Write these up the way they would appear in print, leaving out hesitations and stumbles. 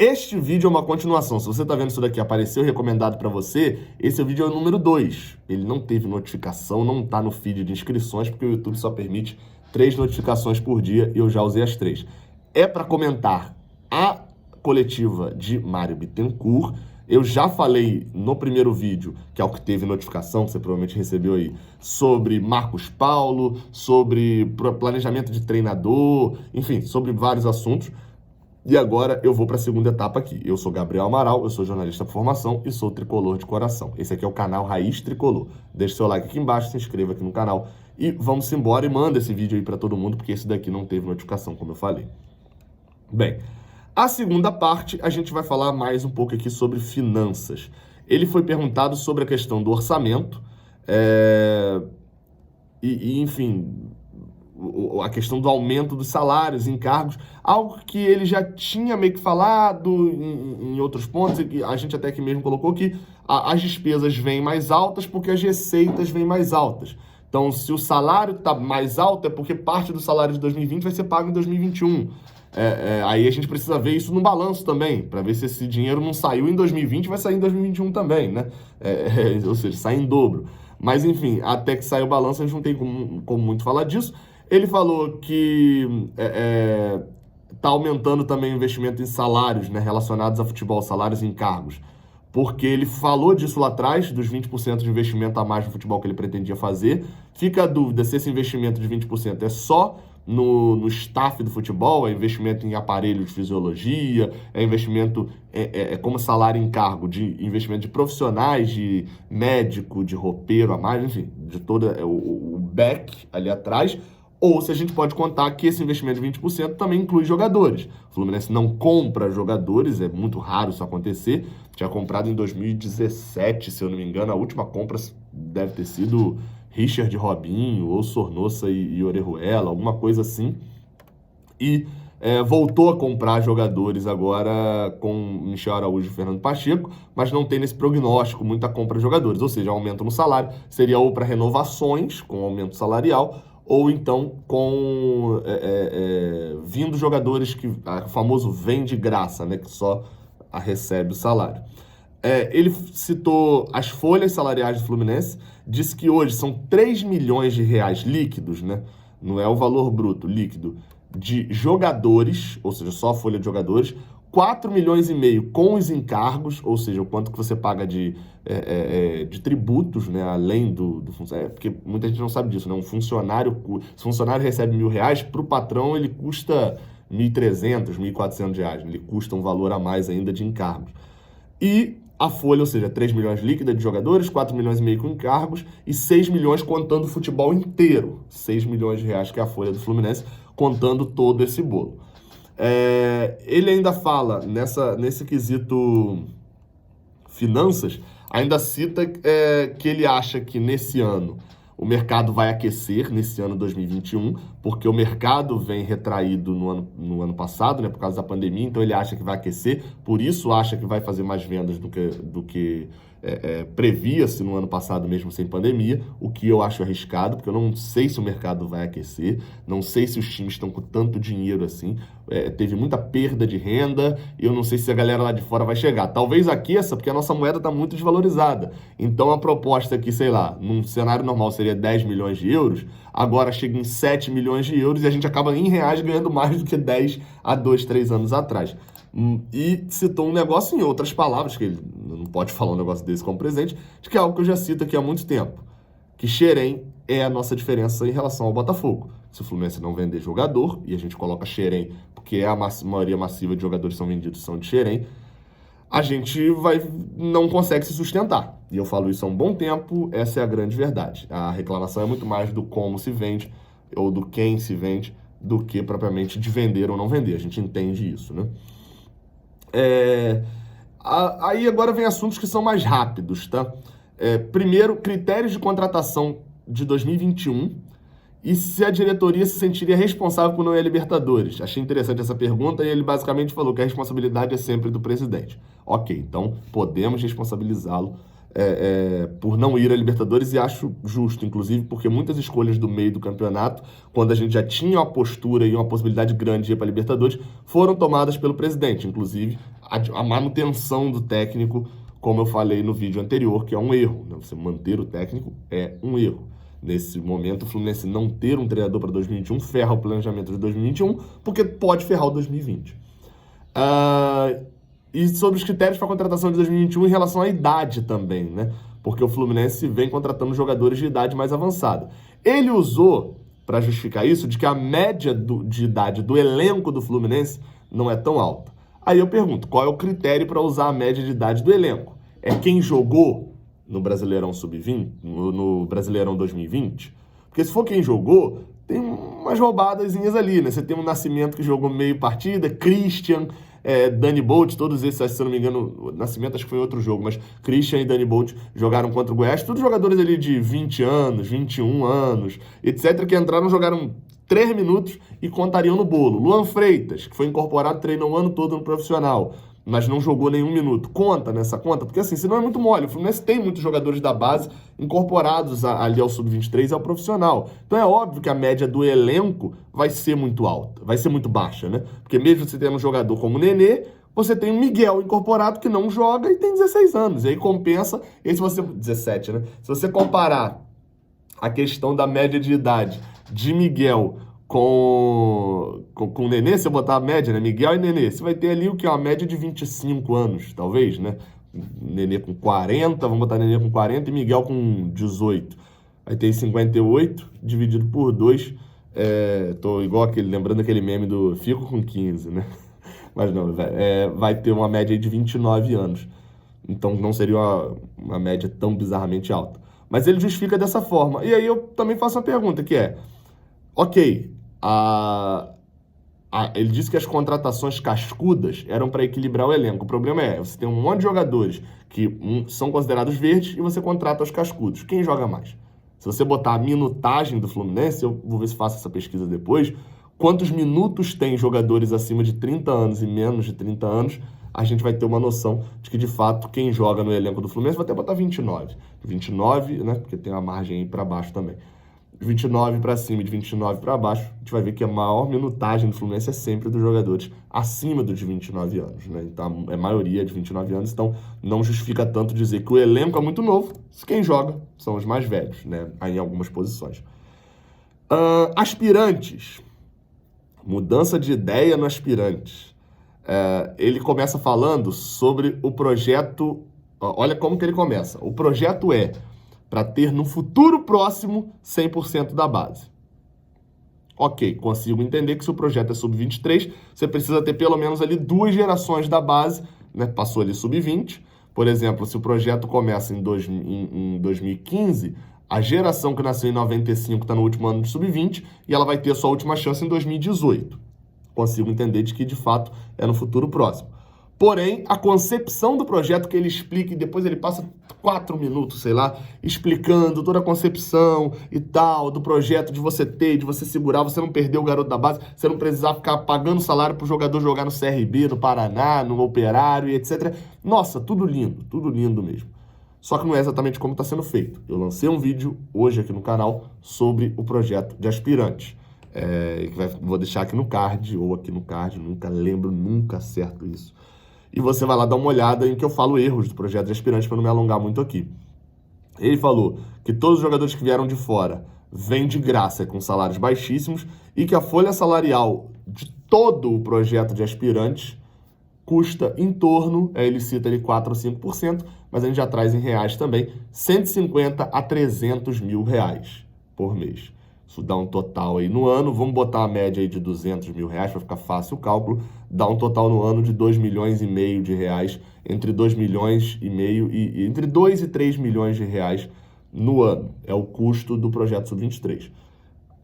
Este vídeo é uma continuação. Se você está vendo isso daqui, apareceu recomendado para você, esse é o vídeo número 2. Ele não teve notificação, não está no feed de inscrições, porque o YouTube só permite 3 notificações por dia e eu já usei as 3. É para comentar a coletiva de Mário Bittencourt. Eu já falei no primeiro vídeo, que é o que teve notificação, que você provavelmente recebeu aí, sobre Marcos Paulo, sobre planejamento de treinador, enfim, sobre vários assuntos. E agora eu vou para a segunda etapa aqui. Eu sou Gabriel Amaral, eu sou jornalista por formação e sou tricolor de coração. Esse aqui é o canal Raiz Tricolor. Deixe seu like aqui embaixo, se inscreva aqui no canal e vamos embora e manda esse vídeo aí para todo mundo, porque esse daqui não teve notificação, como eu falei. Bem, a segunda parte a gente vai falar mais um pouco aqui sobre finanças. Ele foi perguntado sobre a questão do orçamento enfim, a questão do aumento dos salários, encargos, algo que ele já tinha meio que falado em outros pontos, e a gente até aqui mesmo colocou que as despesas vêm mais altas porque as receitas vêm mais altas. Então, se o salário está mais alto, é porque parte do salário de 2020 vai ser pago em 2021. Aí a gente precisa ver isso no balanço também, para ver se esse dinheiro não saiu em 2020, vai sair em 2021 também, né? Ou seja, sai em dobro. Mas, enfim, até que saia o balanço, a gente não tem como muito falar disso. Ele falou que está aumentando também o investimento em salários, né, relacionados a futebol, salários e encargos, porque ele falou disso lá atrás, dos 20% de investimento a mais no futebol que ele pretendia fazer. Fica a dúvida se esse investimento de 20% é só no staff do futebol, é investimento em aparelho de fisiologia, é investimento como salário e encargo, de investimento de profissionais, de médico, de roupeiro a mais, enfim, de todo o back ali atrás. Ou se a gente pode contar que esse investimento de 20% também inclui jogadores. O Fluminense não compra jogadores, é muito raro isso acontecer. Tinha comprado em 2017, se eu não me engano. A última compra deve ter sido Richard Robinho, ou Sornosa e Orejuela, alguma coisa assim. E voltou a comprar jogadores agora com Michel Araújo e Fernando Pacheco, mas não tem nesse prognóstico muita compra de jogadores. Ou seja, aumento no salário seria ou para renovações, com aumento salarial, ou então com vindo jogadores que o famoso vem de graça, né, que só recebe o salário. Ele citou as folhas salariais do Fluminense, disse que hoje são 3 milhões de reais líquidos, né, não é o valor bruto, líquido, de jogadores, ou seja, só a folha de jogadores, 4 milhões e meio com os encargos, ou seja, o quanto que você paga de tributos, né, além do funcionário, porque muita gente não sabe disso, né, se o funcionário recebe R$1.000, para o patrão ele custa R$1.300, R$1.400, ele custa um valor a mais ainda de encargos. E a folha, ou seja, 3 milhões líquida de jogadores, 4 milhões e meio com encargos e 6 milhões contando o futebol inteiro, 6 milhões de reais que é a folha do Fluminense, contando todo esse bolo. Ele ainda fala, nesse quesito finanças, ainda cita que ele acha que nesse ano o mercado vai aquecer, nesse ano 2021, porque o mercado vem retraído no ano passado, né, por causa da pandemia, então ele acha que vai aquecer, por isso acha que vai fazer mais vendas do que previa-se no ano passado mesmo sem pandemia, o que eu acho arriscado, porque eu não sei se o mercado vai aquecer, não sei se os times estão com tanto dinheiro assim, teve muita perda de renda, e eu não sei se a galera lá de fora vai chegar. Talvez aqueça, porque a nossa moeda está muito desvalorizada. Então a proposta aqui, sei lá, num cenário normal seria 10 milhões de euros, agora chega em 7 milhões de euros e a gente acaba em reais ganhando mais do que 10 há 2, 3 anos atrás. E citou um negócio em outras palavras, que ele não pode falar um negócio desse como presente, de que é algo que eu já cito aqui há muito tempo, que Xerém é a nossa diferença em relação ao Botafogo. Se o Fluminense não vender jogador, e a gente coloca Xerém, porque a maioria massiva de jogadores são vendidos são de Xerém, a gente não consegue se sustentar. E eu falo isso há um bom tempo, essa é a grande verdade. A reclamação é muito mais do como se vende, ou do quem se vende, do que propriamente de vender ou não vender. A gente entende isso, né? Aí agora vem assuntos que são mais rápidos, tá? Primeiro, critérios de contratação de 2021 e se a diretoria se sentiria responsável por não ir à Libertadores. Achei interessante essa pergunta e ele basicamente falou que a responsabilidade é sempre do presidente. Ok, então podemos responsabilizá-lo por não ir à Libertadores, e acho justo, inclusive, porque muitas escolhas do meio do campeonato, quando a gente já tinha uma postura e uma possibilidade grande de ir para a Libertadores, foram tomadas pelo presidente, inclusive a manutenção do técnico, como eu falei no vídeo anterior, que é um erro, né? Você manter o técnico é um erro. Nesse momento, o Fluminense não ter um treinador para 2021 ferra o planejamento de 2021, porque pode ferrar o 2020. E sobre os critérios para a contratação de 2021 em relação à idade também, né? Porque o Fluminense vem contratando jogadores de idade mais avançada. Ele usou, para justificar isso, de que a média de idade do elenco do Fluminense não é tão alta. Aí eu pergunto, qual é o critério para usar a média de idade do elenco? É quem jogou no Brasileirão Sub-20, no Brasileirão 2020? Porque se for quem jogou, tem umas roubadazinhas ali, né? Você tem um Nascimento que jogou meio partida, Christian, Dani Bolt, todos esses, se eu não me engano, o Nascimento acho que foi outro jogo, mas Christian e Dani Bolt jogaram contra o Goiás, todos jogadores ali de 20 anos, 21 anos, etc, que entraram, jogaram 3 minutos e contariam no bolo. Luan Freitas, que foi incorporado, treinou o ano todo no profissional, mas não jogou nenhum minuto. Conta nessa conta? Porque assim, senão é muito mole. O Fluminense tem muitos jogadores da base incorporados ali ao Sub-23 e ao profissional. Então é óbvio que a média do elenco vai ser muito alta, vai ser muito baixa, né? Porque mesmo você tendo um jogador como o Nenê, você tem o Miguel incorporado que não joga e tem 16 anos. E aí compensa, e se você... 17, né? Se você comparar a questão da média de idade de Miguel com o Nenê, se eu botar a média, né? Miguel e Nenê, você vai ter ali o que? Uma média de 25 anos, talvez, né? Nenê com 40, vamos botar Nenê com 40 e Miguel com 18. Aí tem 58 dividido por 2. Tô igual lembrando aquele meme do fico com 15, né? Mas não, vai ter uma média de 29 anos. Então não seria uma média tão bizarramente alta. Mas ele justifica dessa forma. E aí eu também faço uma pergunta, que é... Ok, ele disse que as contratações cascudas eram para equilibrar o elenco. O problema você tem um monte de jogadores que são considerados verdes e você contrata os cascudos. Quem joga mais? Se você botar a minutagem do Fluminense, eu vou ver se faço essa pesquisa depois, quantos minutos tem jogadores acima de 30 anos e menos de 30 anos, a gente vai ter uma noção de que, de fato, quem joga no elenco do Fluminense vai até botar 29. 29, né? Porque tem uma margem aí para baixo também. De 29 para cima e de 29 para baixo, a gente vai ver que a maior minutagem do Fluminense é sempre dos jogadores acima dos 29 anos, né? Então, é a maioria de 29 anos, então não justifica tanto dizer que o elenco é muito novo, se quem joga são os mais velhos, né? Aí em algumas posições. Aspirantes. Mudança de ideia no aspirantes. Ele começa falando sobre o projeto... Olha como que ele começa. O projeto para ter no futuro próximo 100% da base. Ok, consigo entender que se o projeto é sub-23, você precisa ter pelo menos ali 2 gerações da base, né? Passou ali sub-20. Por exemplo, se o projeto começa em 2015, a geração que nasceu em 95 está no último ano de sub-20 e ela vai ter a sua última chance em 2018. Consigo entender de que, de fato, é no futuro próximo. Porém, a concepção do projeto que ele explica, e depois ele passa 4 minutos, sei lá, explicando toda a concepção e tal, do projeto de você ter, de você segurar, você não perder o garoto da base, você não precisar ficar pagando salário pro jogador jogar no CRB, no Paraná, no Operário e etc. Nossa, tudo lindo mesmo. Só que não é exatamente como está sendo feito. Eu lancei um vídeo hoje aqui no canal sobre o projeto de aspirantes. Vou deixar aqui no card, ou aqui no card, nunca acerto isso. E você vai lá dar uma olhada em que eu falo erros do projeto de aspirantes para não me alongar muito aqui. Ele falou que todos os jogadores que vieram de fora vêm de graça com salários baixíssimos e que a folha salarial de todo o projeto de aspirantes custa em torno, ele cita ali 4 ou 5%, mas a gente já traz em reais também, 150 a 300 mil reais por mês. Isso dá um total aí no ano, vamos botar a média aí de 200 mil reais para ficar fácil o cálculo, dá um total no ano de 2 milhões e meio de reais, entre 2 milhões e meio e entre 2 e 3 milhões de reais no ano. É o custo do projeto Sub-23.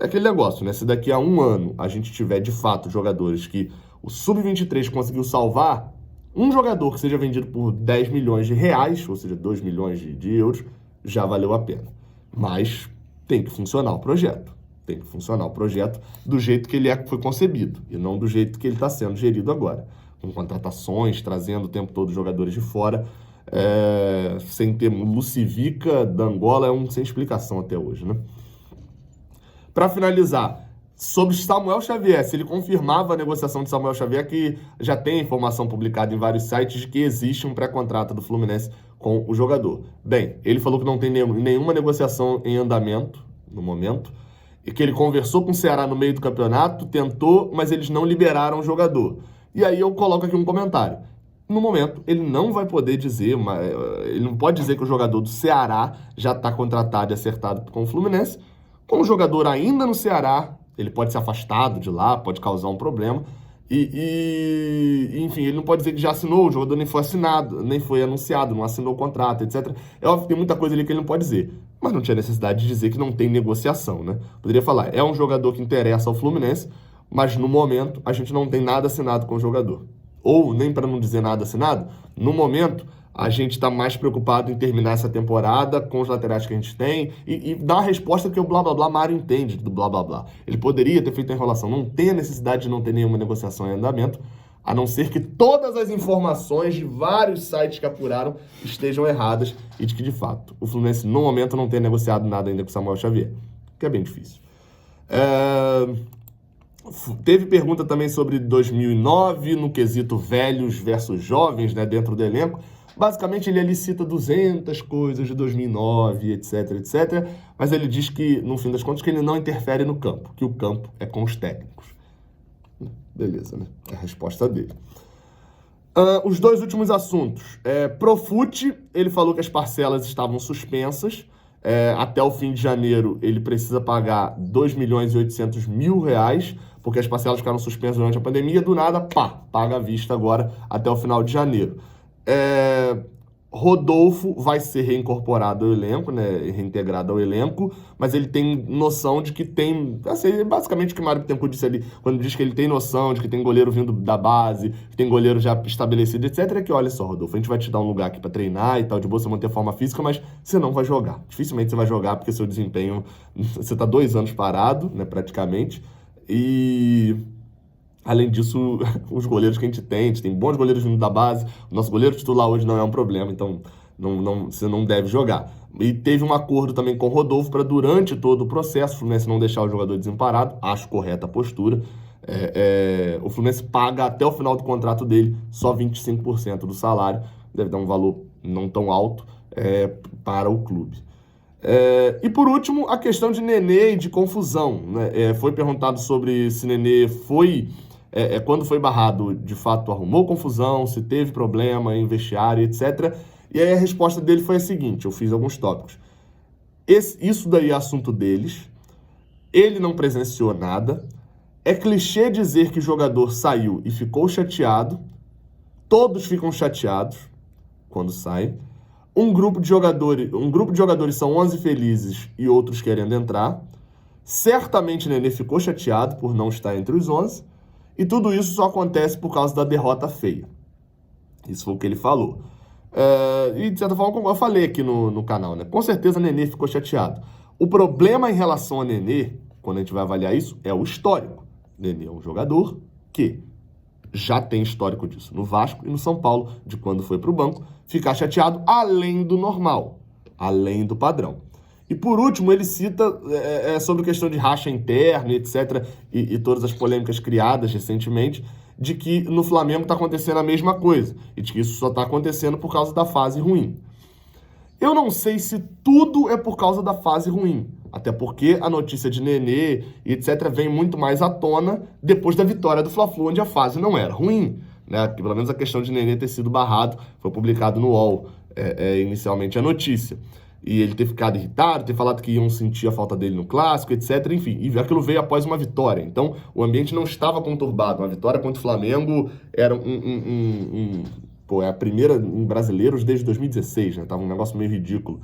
É aquele negócio, né? Se daqui a um ano a gente tiver, de fato, jogadores que o Sub-23 conseguiu salvar, um jogador que seja vendido por 10 milhões de reais, ou seja, 2 milhões de euros, já valeu a pena. Mas tem que funcionar o projeto. Tem que funcionar o projeto do jeito que ele foi concebido e não do jeito que ele está sendo gerido agora. Com contratações, trazendo o tempo todo jogadores de fora. sem ter Lucivica da Angola, sem explicação até hoje, né? Para finalizar, sobre Samuel Xavier, se ele confirmava a negociação de Samuel Xavier, que já tem informação publicada em vários sites de que existe um pré-contrato do Fluminense com o jogador. Bem, ele falou que não tem nenhuma negociação em andamento no momento, e que ele conversou com o Ceará no meio do campeonato, tentou, mas eles não liberaram o jogador. E aí eu coloco aqui um comentário. No momento, ele não vai poder dizer, ele não pode dizer que o jogador do Ceará já está contratado e acertado com o Fluminense. Com o jogador ainda no Ceará, ele pode ser afastado de lá, pode causar um problema. Enfim, ele não pode dizer que já assinou, o jogador nem foi assinado, nem foi anunciado, não assinou o contrato, etc. É óbvio que tem muita coisa ali que ele não pode dizer, mas não tinha necessidade de dizer que não tem negociação, né? Poderia falar, é um jogador que interessa ao Fluminense, mas no momento a gente não tem nada assinado com o jogador. Ou, nem para não dizer nada assinado, no momento a gente está mais preocupado em terminar essa temporada com os laterais que a gente tem e dar a resposta que o blá blá blá Mário entende do blá blá blá. Ele poderia ter feito a enrolação, não tem a necessidade de não ter nenhuma negociação em andamento, a não ser que todas as informações de vários sites que apuraram estejam erradas e de que, de fato, o Fluminense, no momento, não tenha negociado nada ainda com o Samuel Xavier, que é bem difícil. Teve pergunta também sobre 2009, no quesito velhos versus jovens, né, dentro do elenco. Basicamente, ele ali cita 200 coisas de 2009, etc, etc. Mas ele diz que, no fim das contas, que ele não interfere no campo, que o campo é com os técnicos. Beleza, né? É a resposta dele. Os dois últimos assuntos. Profute, ele falou que as parcelas estavam suspensas. Até o fim de janeiro, ele precisa pagar R$2.800.000, porque as parcelas ficaram suspensas durante a pandemia. Do nada, paga à vista agora até o final de janeiro. Rodolfo vai ser reincorporado ao elenco, né, reintegrado ao elenco, mas ele tem noção de que tem, assim, basicamente o que o Mário Bittencourt disse ali, quando diz que ele tem noção de que tem goleiro vindo da base, que tem goleiro já estabelecido, etc, é que, olha só, Rodolfo, a gente vai te dar um lugar aqui pra treinar e tal, de boa, você manter a forma física, mas você não vai jogar. Dificilmente você vai jogar, porque seu desempenho, você tá 2 anos parado, né, praticamente, e... Além disso, os goleiros que a gente tem bons goleiros vindo da base, o nosso goleiro titular hoje não é um problema, então você não deve jogar. E teve um acordo também com o Rodolfo para, durante todo o processo, o Fluminense não deixar o jogador desamparado, acho correta a postura. O Fluminense paga até o final do contrato dele só 25% do salário, deve dar um valor não tão alto para o clube. E por último, a questão de Nenê e de confusão, né? Foi perguntado sobre se Nenê foi... quando foi barrado, de fato, arrumou confusão, se teve problema em vestiário, etc. E aí a resposta dele foi a seguinte, eu fiz alguns tópicos. Isso daí é assunto deles, ele não presenciou nada, é clichê dizer que o jogador saiu e ficou chateado, todos ficam chateados quando saem, um grupo de jogadores são 11 felizes e outros querendo entrar, certamente Nenê ficou chateado por não estar entre os 11, e tudo isso só acontece por causa da derrota feia. Isso foi o que ele falou. E, de certa forma, como eu falei aqui no canal, né? Com certeza, Nenê ficou chateado. O problema em relação a Nenê, quando a gente vai avaliar isso, é o histórico. Nenê é um jogador que já tem histórico disso no Vasco e no São Paulo, de quando foi para o banco, ficar chateado além do normal, além do padrão. E por último, ele cita sobre questão de racha interna, etc., e todas as polêmicas criadas recentemente, de que no Flamengo está acontecendo a mesma coisa, e de que isso só está acontecendo por causa da fase ruim. Eu não sei se tudo é por causa da fase ruim, até porque a notícia de Nenê, etc., vem muito mais à tona depois da vitória do Fla-Flu, onde a fase não era ruim, né? Pelo menos a questão de Nenê ter sido barrado foi publicado no UOL, inicialmente a notícia. E ele ter ficado irritado, ter falado que iam sentir a falta dele no clássico, etc. Enfim, e aquilo veio após uma vitória. Então, o ambiente não estava conturbado. Uma vitória contra o Flamengo era é a primeira em brasileiros desde 2016, né? Tava um negócio meio ridículo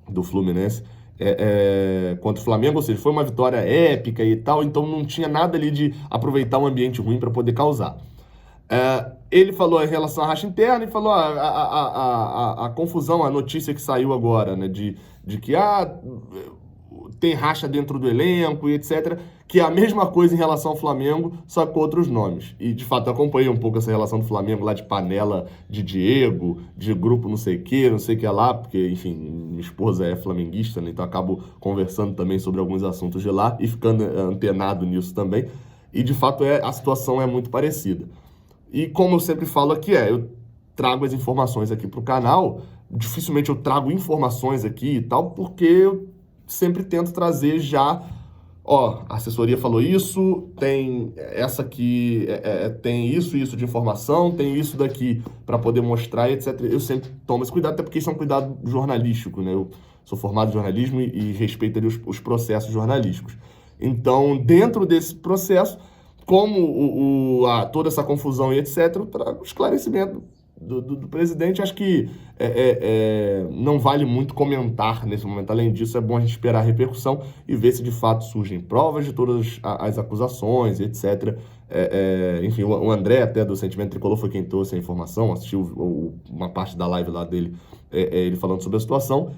do Fluminense contra o Flamengo. Ou seja, foi uma vitória épica e tal, então não tinha nada ali de aproveitar um ambiente ruim para poder causar. Ele falou em relação à racha interna e falou a confusão, a notícia que saiu agora, né, de que tem racha dentro do elenco e etc., que é a mesma coisa em relação ao Flamengo, só com outros nomes. E, de fato, eu acompanhei um pouco essa relação do Flamengo lá de panela de Diego, de grupo não sei o que lá, porque, enfim, minha esposa é flamenguista, né, então acabo conversando também sobre alguns assuntos de lá e ficando antenado nisso também. E, de fato, a situação é muito parecida. E como eu sempre falo aqui, eu trago as informações aqui para o canal, dificilmente eu trago informações aqui e tal, porque eu sempre tento trazer já, ó, a assessoria falou isso, tem essa aqui, tem isso de informação, tem isso daqui para poder mostrar, etc. Eu sempre tomo esse cuidado, até porque isso é um cuidado jornalístico, né? Eu sou formado em jornalismo e respeito ali os processos jornalísticos. Então, dentro desse processo, como toda essa confusão e etc., eu trago esclarecimento do presidente. Acho que não vale muito comentar nesse momento. Além disso, é bom a gente esperar a repercussão e ver se de fato surgem provas de todas as acusações, etc. Enfim, o André, até do Sentimento Tricolor, foi quem trouxe a informação, assistiu uma parte da live lá dele, ele falando sobre a situação.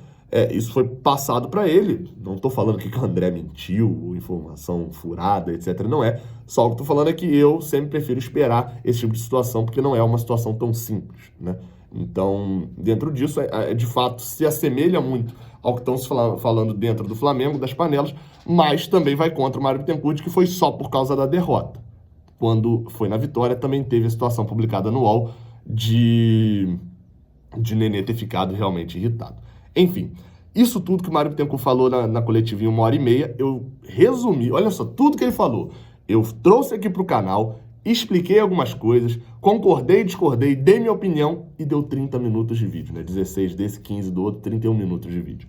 Isso foi passado para ele. Não estou falando que o André mentiu, informação furada, etc. Não é. Só o que estou falando é que eu sempre prefiro esperar esse tipo de situação, porque não é uma situação tão simples, né? Então, dentro disso, de fato, se assemelha muito ao que estão se falando dentro do Flamengo, das panelas, mas também vai contra o Mário Bittencourt, que foi só por causa da derrota. Quando foi na vitória, também teve a situação publicada no UOL de Nenê ter ficado realmente irritado. Enfim, isso tudo que o Mário Bittencourt falou na coletiva em 1h30, eu resumi, olha só, tudo que ele falou, eu trouxe aqui para o canal, expliquei algumas coisas, concordei, discordei, dei minha opinião e deu 30 minutos de vídeo, né? 16 desse, 15 do outro, 31 minutos de vídeo.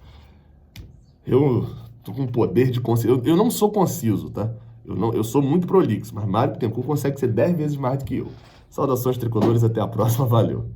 Eu tô com poder de conciso, eu não sou conciso, tá? Eu sou muito prolixo, mas Mário Bittencourt consegue ser 10 vezes mais do que eu. Saudações tricolores, até a próxima, valeu!